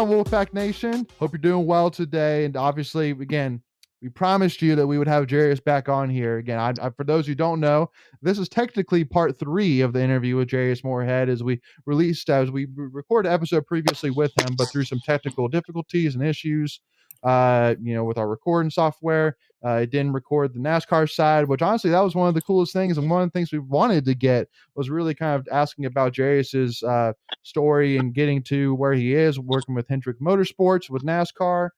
on, Wolfpack Nation? Hope you're doing well today. And obviously, again, we promised you that we would have Jarius back on here. Again, for those who don't know, this is technically part 3 of the interview with Jarius Morehead as we recorded an episode previously with him, but through some technical difficulties and issues, with our recording software, it didn't record the NASCAR side, which honestly, that was one of the coolest things. And one of the things we wanted to get was really kind of asking about Jarius's story and getting to where he is working with Hendrick Motorsports with NASCAR.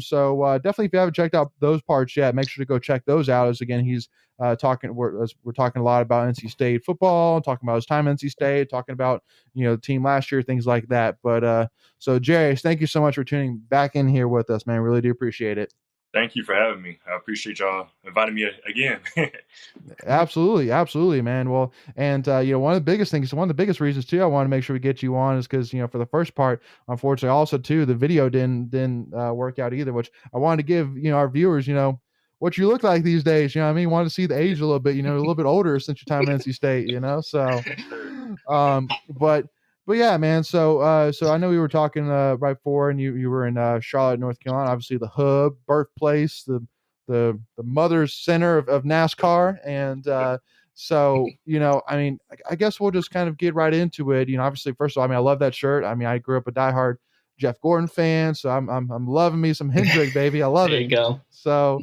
So definitely, if you haven't checked out those parts yet, make sure to go check those out. As again, he's we're talking a lot about NC State football, talking about his time at NC State, talking about the team last year, things like that. But so Jarius, thank you so much for tuning back in here with us, man. Really do appreciate it. Thank you for having me. I appreciate y'all inviting me again. Absolutely, man. Well, and one of the biggest reasons too, I want to make sure we get you on is because for the first part, unfortunately, also too, the video didn't work out either. Which I wanted to give our viewers, what you look like these days. I mean, want to see the age a little bit. A little bit older since your time at NC State. So, but yeah, man. So I know we were talking right before, and you were in Charlotte, North Carolina, obviously the hub, birthplace, the mother's center of NASCAR. And so, I mean, I guess we'll just kind of get right into it. Obviously, first of all, I mean, I love that shirt. I mean, I grew up a diehard Jeff Gordon fan, so I'm loving me some Hendrick, baby. I love it. There you go. So,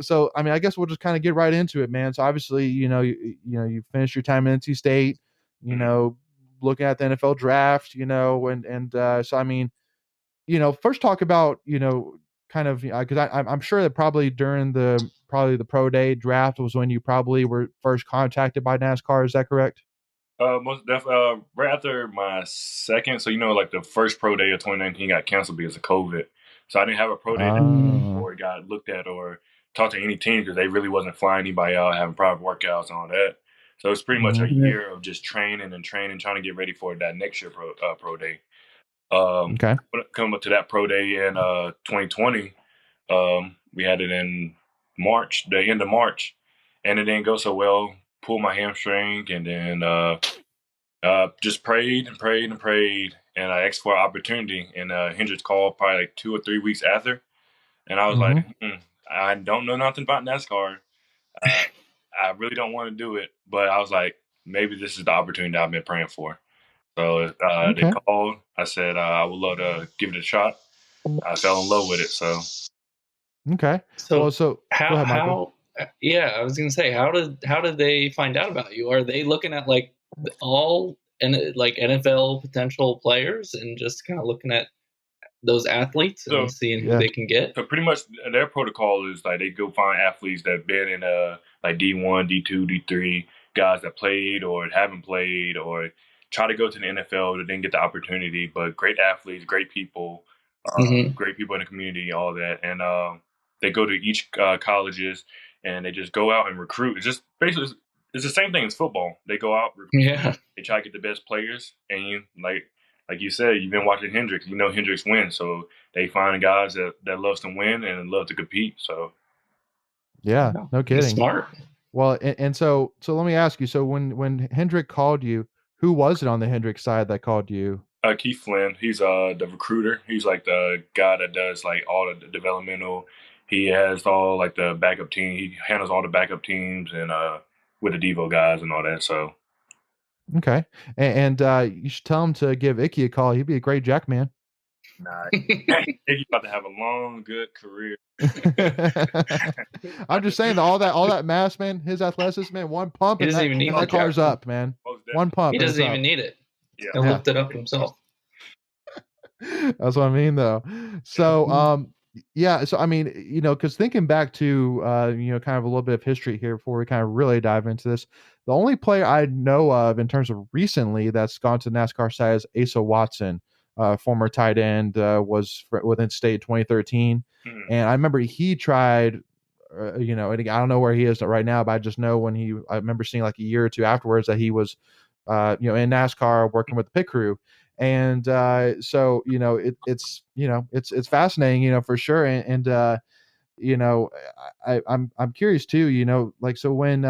so I mean, I guess we'll just kind of get right into it, man. So obviously, you finished your time at NC State, looking at the NFL draft, so I mean, first talk about, kind of, because I'm sure that probably during the pro day draft was when you probably were first contacted by NASCAR. Is that correct? Most definitely. Right after my second, so like the first pro day of 2019 got canceled because of COVID, so I didn't have a pro day or got looked at or talked to any team because they really wasn't flying anybody out, having private workouts and all that. So it's pretty much a year of just training, trying to get ready for that next year pro day. Okay. Coming up to that pro day in 2020, we had it in March, the end of March, and it didn't go so well. Pulled my hamstring, and then just prayed, and I asked for an opportunity. And Hendricks called probably like 2 or 3 weeks after, and I was like, I don't know nothing about NASCAR. I really don't want to do it, but I was like, maybe this is the opportunity I've been praying for. So they called. I said I would love to give it a shot. I fell in love with it. So okay. So how? Go ahead, Michael. Yeah, I was gonna say, how did they find out about you? Are they looking at like all NFL potential players and just kind of looking at those athletes and seeing who they can get? So pretty much their protocol is like they go find athletes that have been in like D1, D2, D3, guys that played or haven't played, or try to go to the NFL that didn't get the opportunity, but great athletes, great people, great people in the community, all that. And they go to each colleges and they just go out and recruit. It's just basically, it's the same thing as football. They go out, recruit, they try to get the best players. And you, like you said, you've been watching Hendricks. Hendricks wins. So they find guys that loves to win and love to compete. So yeah, no kidding. That's smart. Well, and so let me ask you. So when Hendrick called you, who was it on the Hendrick side that called you? Keith Flynn. He's the recruiter. He's like the guy that does like all the developmental. He has all like the backup team. He handles all the backup teams and with the Devo guys and all that. So okay, and you should tell him to give Icky a call. He'd be a great jack man. Nah, Icky's about to have a long, good career. I'm just saying that all that mass, man, his athleticism, man, one pump and that car's up, man. One pump. He doesn't even need it. Yeah. He'll lift it up himself. That's what I mean, though. So, yeah. So, I mean, because thinking back to, kind of a little bit of history here before we kind of really dive into this, the only player I know of in terms of recently that's gone to NASCAR side is Asa Watson, former tight end, was within state 2013. And I remember he tried, and I don't know where he is right now, but I just know I remember seeing like a year or two afterwards that he was, in NASCAR working with the pit crew. And so it's fascinating, for sure. And I'm curious too, so when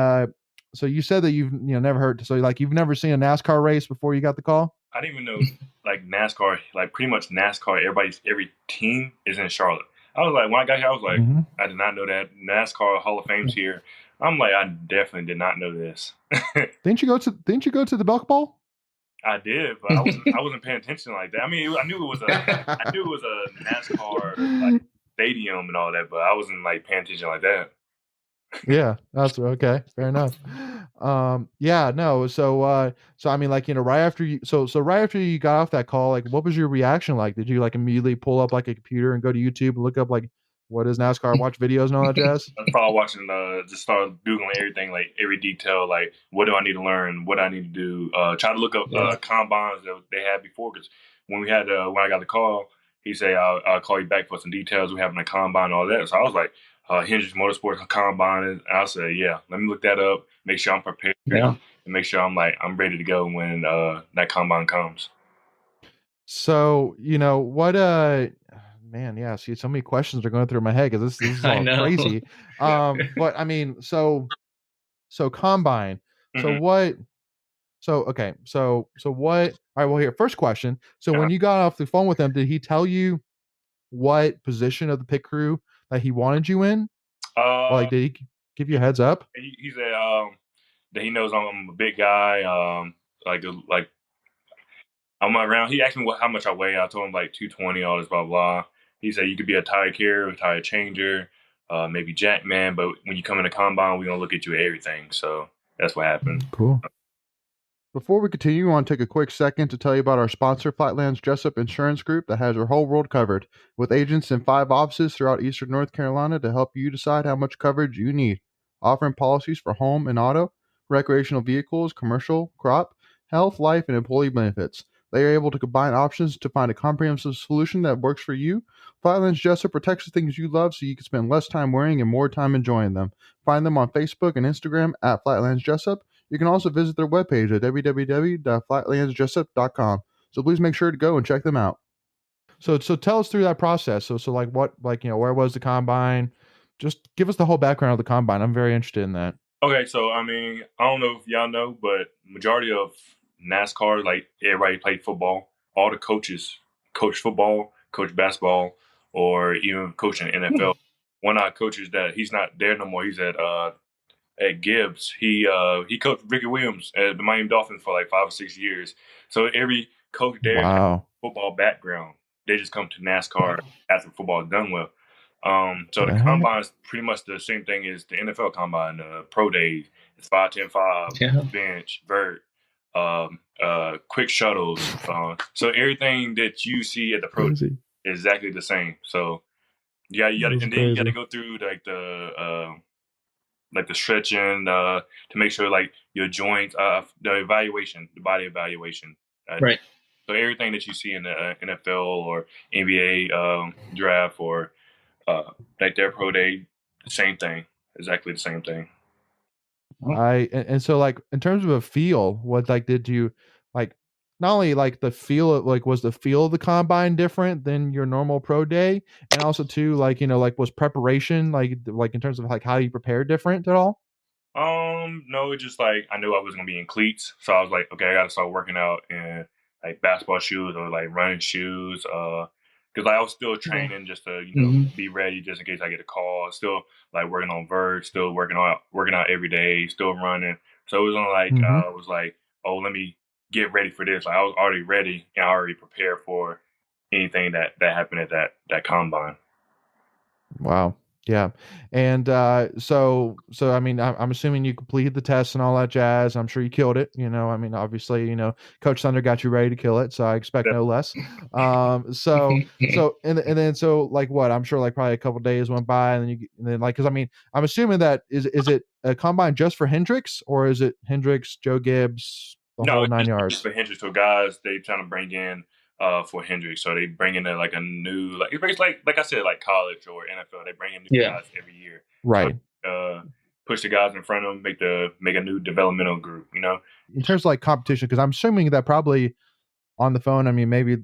so you said that you've never heard, so like you've never seen a NASCAR race before you got the call? I didn't even know like NASCAR, like pretty much NASCAR. Every team is in Charlotte. I was like, when I got here, I was like, Mhm. I did not know that NASCAR Hall of Fame's here. I'm like, I definitely did not know this. Didn't you go to the Belk Ball? I did, but I wasn't paying attention like that. I mean, I knew it was a NASCAR like stadium and all that, but I wasn't like paying attention like that. Yeah, that's okay. Fair enough. Yeah, no. So I mean, like, right after right after you got off that call, like, what was your reaction like? Did you like immediately pull up like a computer and go to YouTube and look up like what is NASCAR, watch videos and all that jazz? I started watching, just started googling everything, like every detail, like what do I need to learn, what I need to do. Try to look up combines that they had before, because when when I got the call, he said I'll call you back for some details. We having a combine and all that. So I was like, Hendrix Motorsports combine, and I said, yeah, let me look that up, make sure I'm prepared, Yeah. and make sure I'm ready to go when that combine comes. So, what man, yeah, see, so many questions are going through my head because this is I all know. crazy. But I mean, so combine. So Mhm. what so okay, so what all right, well here, first question. So Uh-huh. when you got off the phone with him, did he tell you what position of the pit crew that he wanted you in? Or Uh, like did he give you a heads up? he said that he knows I'm a big guy, like I'm around. He asked me how much I weigh. I told him like 220, all this blah blah. He said you could be a tire carrier, a tire changer, maybe jack man, but when you come in the combine, we're gonna look at you at everything. So that's what happened. Cool. Before we continue, I want to take a quick second to tell you about our sponsor, Flatlands Jessup Insurance Group, that has your whole world covered, with agents in 5 offices throughout eastern North Carolina to help you decide how much coverage you need. Offering policies for home and auto, recreational vehicles, commercial, crop, health, life, and employee benefits. They are able to combine options to find a comprehensive solution that works for you. Flatlands Jessup protects the things you love so you can spend less time worrying and more time enjoying them. Find them on Facebook and Instagram at Flatlands Jessup. You can also visit their webpage at www.flatlandsjessup.com. So please make sure to go and check them out. So tell us through that process. So like what where was the combine? Just give us the whole background of the combine. I'm very interested in that. Okay, so I mean, I don't know if y'all know, but majority of NASCAR, like everybody played football. All the coaches coach football, coach basketball, or even coaching NFL. One of our coaches that he's not there no more. He's at Gibbs. He coached Ricky Williams at the Miami Dolphins for like 5 or 6 years. So every coach there has Wow. a football background. They just come to NASCAR after football is done with. So the Uh-huh. combine is pretty much the same thing as the NFL combine. The pro days, it's 5, 10, 5, Yeah. bench, vert, quick shuttles. So everything that you see at the pro Crazy. is exactly the same. So you got, That's and then you got to crazy. go through like the stretching to make sure like your joints, the evaluation, the body evaluation. Right. So everything that you see in the NFL or NBA draft or like their pro day, same thing, exactly the same thing. And so like in terms of a feel, what like did you like not only like the feel like was the feel of the combine different than your normal pro day, and also too like like was preparation like in terms of like how you prepare different at all? No, it's just like I knew I was gonna be in cleats, so I was like, okay, I gotta start working out in like basketball shoes or like running shoes. Because I was still training just to be ready just in case I get a call. Still like working on vert, still working out every day, still running. So it was on like Mm-hmm. I was like, oh, let me get ready for this. Like I was already ready and I already prepared for anything that happened at that combine. Wow. Yeah. And so I mean I'm assuming you completed the test and all that jazz. I'm sure you killed it. I mean obviously, Coach Thunder got you ready to kill it, so I expect no less. And then so like what? I'm sure like probably a couple days went by and then like cuz I mean, I'm assuming that is it a combine just for Hendrix or is it Hendrix, Joe Gibbs, the No, whole it's 9 just yards? for Hendrix. So guys, they trying to bring in for Hendrix. So they bring in like a new it's basically like I said, like college or NFL. They bring in new Yeah. guys every year. So Right. push the guys in front of them, make a new developmental group. In terms of like competition, cuz I'm assuming that probably on the phone, I mean maybe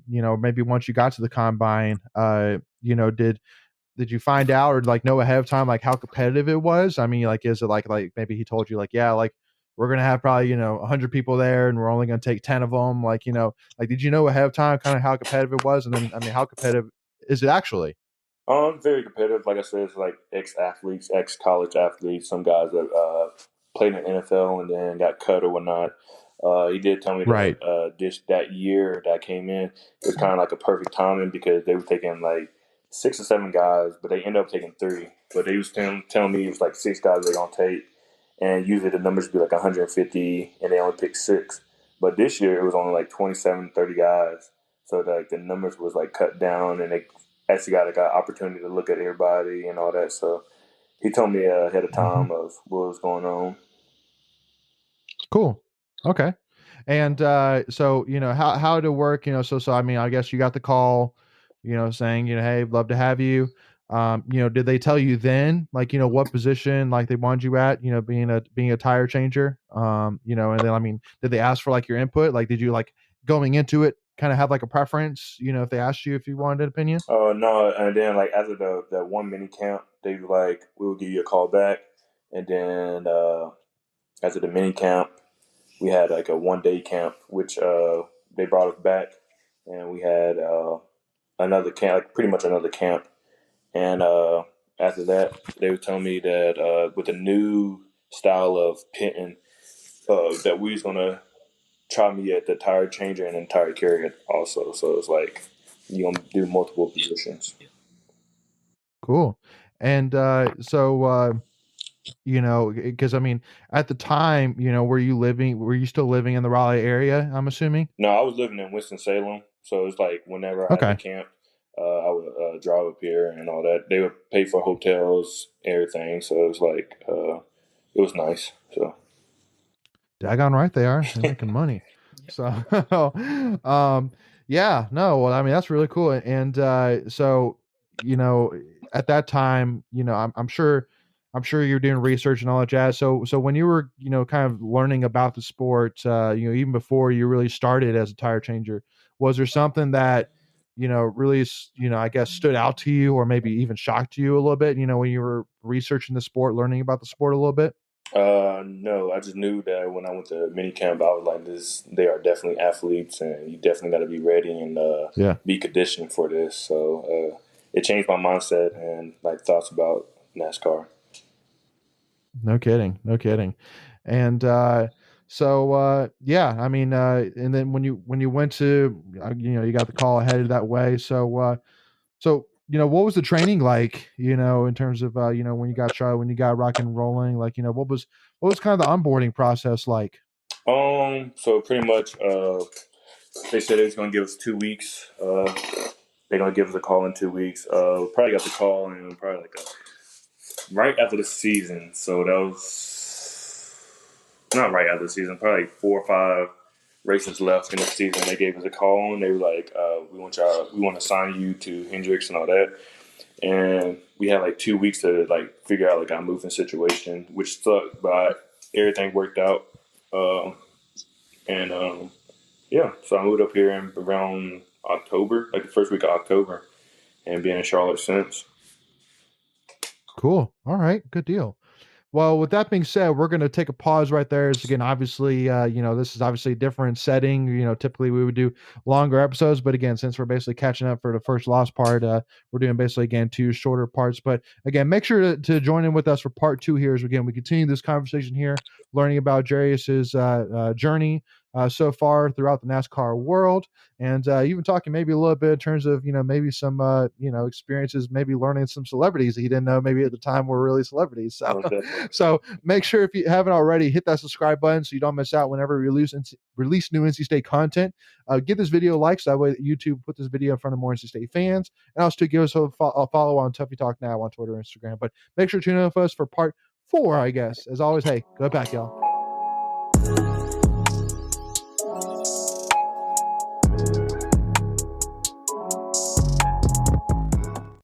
once you got to the combine, did you find out or like know ahead of time like how competitive it was? I mean, like is it like maybe he told you like yeah, like we're gonna have probably 100 people there, and we're only gonna take 10 of them. Like like did you know ahead of time kind of how competitive it was, and then I mean how competitive is it actually? Very competitive. Like I said, it's like ex-athletes, ex-college athletes, some guys that played in the NFL and then got cut or whatnot. He did tell me that Right. that year that I came in, it was kind of like a perfect timing because they were taking like 6 or 7 guys, but they ended up taking 3. But they was telling me it was like 6 guys they're gonna take, and usually the numbers be like 150, and they only picked 6. But this year it was only like 27, 30 guys, so like the numbers was like cut down, and they actually got like an opportunity to look at everybody and all that. So he told me ahead of Hmm. time of what was going on. Cool. Okay. And so how to work, so I mean, I guess you got the call, saying, hey, love to have you. Did they tell you then, like, what position like they wanted you at, being a tire changer? And then I mean, did they ask for like your input? Like, did you like going into it kind of have like a preference, if they asked you if you wanted an opinion? No, and then like after the one mini camp, they were like, we will give you a call back, and then after the mini camp, we had like a 1 day camp, which they brought us back, and we had another camp, like pretty much another camp. And after that, they were telling me that with a new style of pitting, that we was gonna try me at the tire changer and then tire carrier also. So it's like you gonna do multiple positions. Cool. And because I mean, at the time, were you still living in the Raleigh area? I'm assuming. No, I was living in Winston Salem, so it's like whenever I had the Okay. camp, I would drive up here and all that. They would pay for hotels, everything. So it was like it was nice. So Daggone right they are. They're making money. So, yeah, no, well, I mean, that's really cool. And so, you know, at that time, I'm sure you're doing research and all that jazz. So when you were, kind of learning about the sport, even before you really started as a tire changer, was there something that, really, I guess stood out to you or maybe even shocked you a little bit, when you were researching the sport, learning about the sport a little bit? no, I just knew that when I went to mini camp, I was like, "This, they are definitely athletes, and you definitely got to be ready and Yeah. be conditioned for this." So it changed my mindset and like thoughts about NASCAR. No kidding, no kidding. And yeah, I mean, and then when you went to, you got the call headed that way. So what was the training like? In terms of when you got shot, when you got rock and rolling, like what was kind of the onboarding process like? So pretty much, they said they was gonna give us 2 weeks. They're gonna give us a call in 2 weeks. Probably got the call in probably like right after the season. So that was not right after the season. Probably like 4 or 5 races left in the season. They gave us a call and they were like, we want to sign you to Hendricks and all that." And we had like 2 weeks to like figure out like our moving situation, which sucked, but everything worked out. And yeah, so I moved up here in around October, like the first week of October, and been in Charlotte since. Cool. All right, good deal. Well, with that being said, we're going to take a pause right there. As again, obviously, this is obviously a different setting. Typically we would do longer episodes, but again, since we're basically catching up for the first lost part, we're doing basically again 2 shorter parts. But again, make sure to join in with us for part 2 here. As again, we continue this conversation here, learning about Jarius's journey so far throughout the NASCAR world, and even talking maybe a little bit in terms of maybe some experiences, maybe learning some celebrities that he didn't know maybe at the time were really celebrities. So Most definitely. so make sure if you haven't already, hit that subscribe button so you don't miss out whenever we release new NC State content. Give this video a like so that way YouTube put this video in front of more NC State fans. And also give us a follow on Tuffy Talk Now on Twitter and Instagram. But make sure to tune in with us for part 4, I guess. As always, hey, go back, y'all.